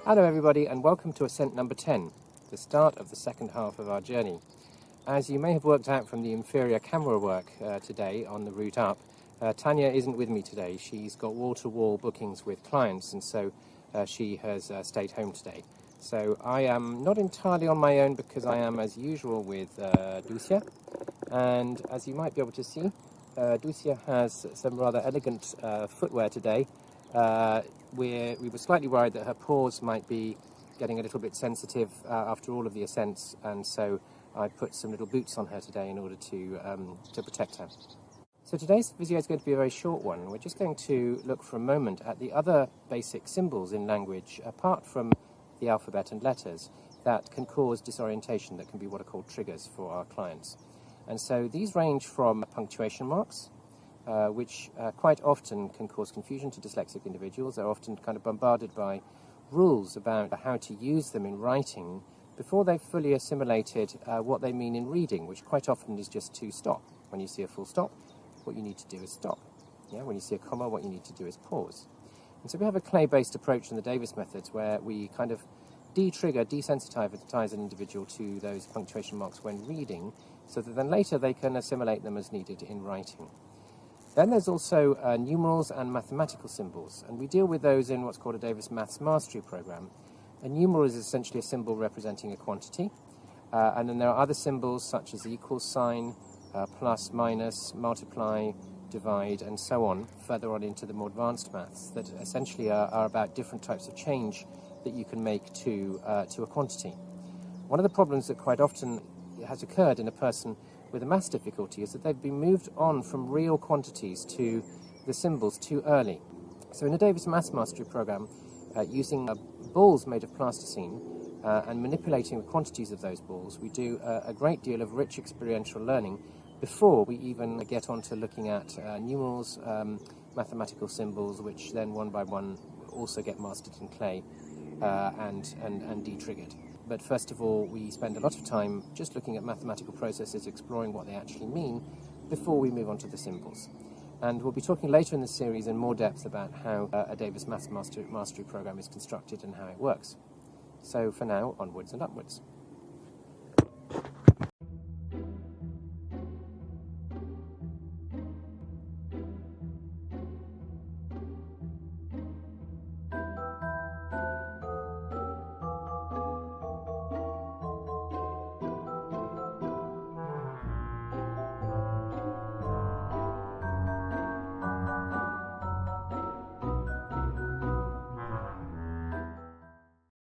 Hello everybody and welcome to Ascent number 10, the start of the second half of our journey. As you may have worked out from the inferior camera work today on the route up, Tanya isn't with me today. She's got wall-to-wall bookings with clients, and so she has stayed home today. So I am not entirely on my own because I am, as usual, with Dusia. And as you might be able to see, Dusia has some rather elegant footwear today. We were slightly worried that her paws might be getting a little bit sensitive after all of the ascents, and so I put some little boots on her today in order to protect her. So today's video is going to be a very short one. We're just going to look for a moment at the other basic symbols in language, apart from the alphabet and letters, that can cause disorientation, that can be what are called triggers for our clients. And so these range from punctuation marks, which quite often can cause confusion to dyslexic individuals. They're often kind of bombarded by rules about how to use them in writing before they've fully assimilated what they mean in reading, which quite often is just to stop. When you see a full stop, what you need to do is stop. Yeah? When you see a comma, what you need to do is pause. And so we have a clay-based approach in the Davis methods where we kind of de-trigger, desensitize an individual to those punctuation marks when reading, so that then later they can assimilate them as needed in writing. Then there's also numerals and mathematical symbols, and we deal with those in what's called a Davis Maths Mastery Program. A numeral is essentially a symbol representing a quantity, and then there are other symbols such as the equals sign, plus, minus, multiply, divide, and so on, further on into the more advanced maths, that essentially are about different types of change that you can make to a quantity. One of the problems that quite often has occurred in a person with a maths difficulty is that they've been moved on from real quantities to the symbols too early. So in a Davis Maths Mastery Program, using balls made of plasticine and manipulating the quantities of those balls, we do a great deal of rich experiential learning before we even get on to looking at numerals, mathematical symbols, which then one by one also get mastered in clay and de-triggered. But first of all, we spend a lot of time just looking at mathematical processes, exploring what they actually mean, before we move on to the symbols. And we'll be talking later in the series in more depth about how a Davis Maths Mastery Program is constructed and how it works. So for now, onwards and upwards.